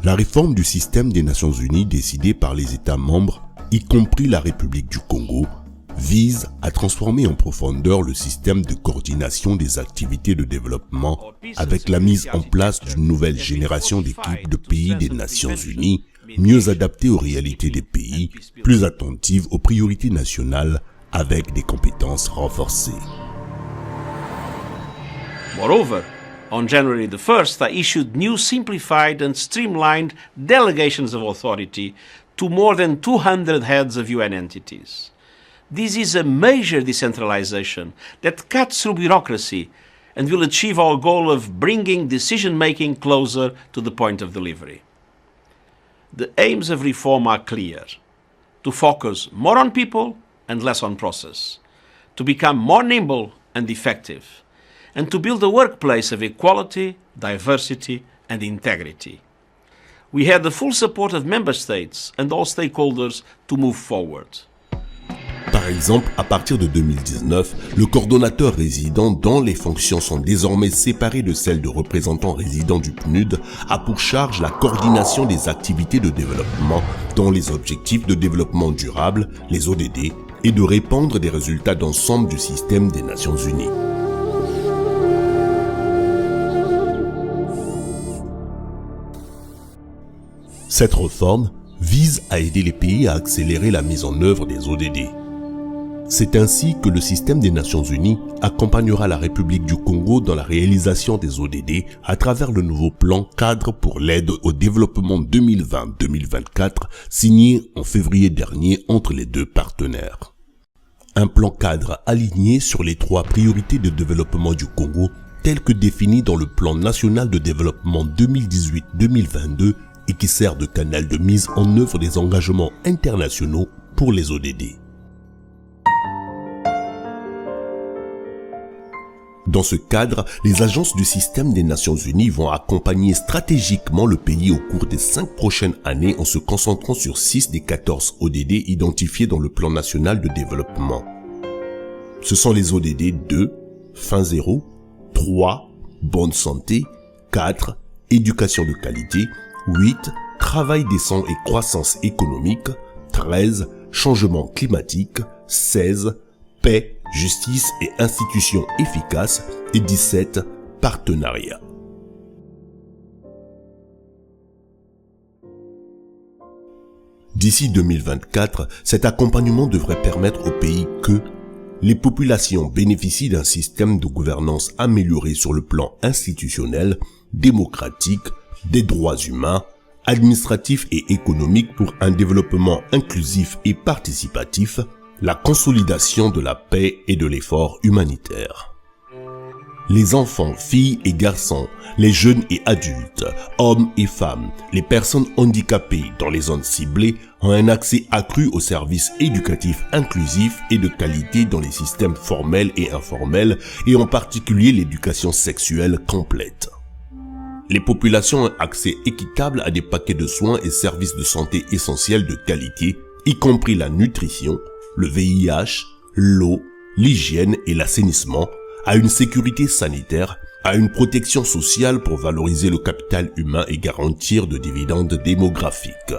La réforme du système des Nations Unies décidée par les États membres, y compris la République du Congo, vise à transformer en profondeur le système de coordination des activités de développement avec la mise en place d'une nouvelle génération d'équipes de pays des Nations Unies, mieux adaptées aux réalités des pays, plus attentives aux priorités nationales avec des compétences renforcées. Moreover, on January the 1st, I issued new simplified and streamlined delegations of authority to more than 200 heads of UN entities. This is a major decentralization that cuts through bureaucracy and will achieve our goal of bringing decision-making closer to the point of delivery. The aims of reform are clear: to focus more on people and less on process, to become more nimble and effective, and to build a workplace of equality, diversity, and integrity. We had the full support of member states and all stakeholders to move forward. Par exemple, à partir de 2019, le coordonnateur résident dont les fonctions sont désormais séparées de celles de représentants résidents du PNUD a pour charge la coordination des activités de développement dont les objectifs de développement durable, les ODD, et de répandre des résultats d'ensemble du système des Nations Unies. Cette réforme vise à aider les pays à accélérer la mise en œuvre des ODD. C'est ainsi que le système des Nations Unies accompagnera la République du Congo dans la réalisation des ODD à travers le nouveau plan cadre pour l'aide au développement 2020-2024 signé en février dernier entre les deux partenaires. Un plan cadre aligné sur les 3 priorités de développement du Congo telles que définies dans le plan national de développement 2018-2022 et qui sert de canal de mise en œuvre des engagements internationaux pour les ODD. Dans ce cadre, les agences du système des Nations Unies vont accompagner stratégiquement le pays au cours des 5 prochaines années en se concentrant sur 6 des 14 ODD identifiés dans le plan national de développement. Ce sont les ODD 2, faim zéro, 3, bonne santé, 4, éducation de qualité, 8, travail décent et croissance économique, 13, changement climatique, 16, paix, justice et institutions efficaces et 17, partenariat. D'ici 2024, cet accompagnement devrait permettre au pays que les populations bénéficient d'un système de gouvernance amélioré sur le plan institutionnel, démocratique, des droits humains, administratifs et économiques pour un développement inclusif et participatif, la consolidation de la paix et de l'effort humanitaire. Les enfants, filles et garçons, les jeunes et adultes, hommes et femmes, les personnes handicapées dans les zones ciblées ont un accès accru aux services éducatifs inclusifs et de qualité dans les systèmes formels et informels et en particulier l'éducation sexuelle complète. Les populations ont accès équitable à des paquets de soins et services de santé essentiels de qualité, y compris la nutrition, le VIH, l'eau, l'hygiène et l'assainissement, à une sécurité sanitaire, à une protection sociale pour valoriser le capital humain et garantir de dividendes démographiques.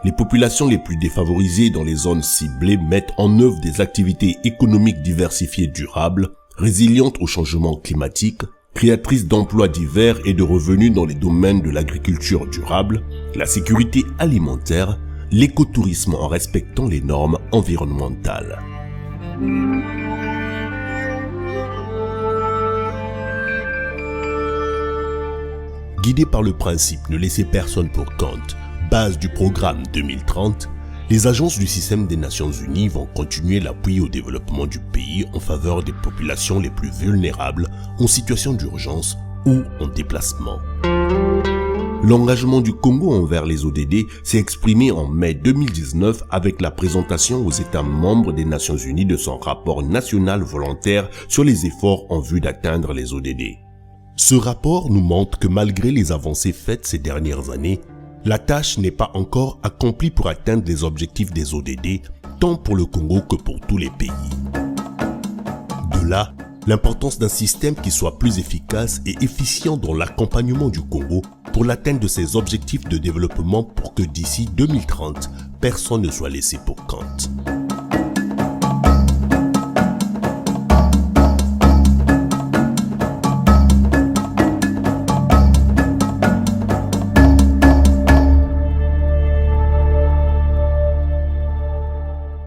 Les populations les plus défavorisées dans les zones ciblées mettent en œuvre des activités économiques diversifiées durables, résilientes au changement climatique, créatrices d'emplois divers et de revenus dans les domaines de l'agriculture durable, la sécurité alimentaire, l'écotourisme en respectant les normes environnementales. Guidés par le principe « Ne laisser personne pour compte », base du programme 2030, les agences du système des Nations Unies vont continuer l'appui au développement du pays en faveur des populations les plus vulnérables en situation d'urgence ou en déplacement. L'engagement du Congo envers les ODD s'est exprimé en mai 2019 avec la présentation aux États membres des Nations Unies de son rapport national volontaire sur les efforts en vue d'atteindre les ODD. Ce rapport nous montre que malgré les avancées faites ces dernières années, la tâche n'est pas encore accomplie pour atteindre les objectifs des ODD, tant pour le Congo que pour tous les pays. De là, l'importance d'un système qui soit plus efficace et efficient dans l'accompagnement du Congo pour l'atteinte de ses objectifs de développement pour que d'ici 2030, personne ne soit laissé pour compte.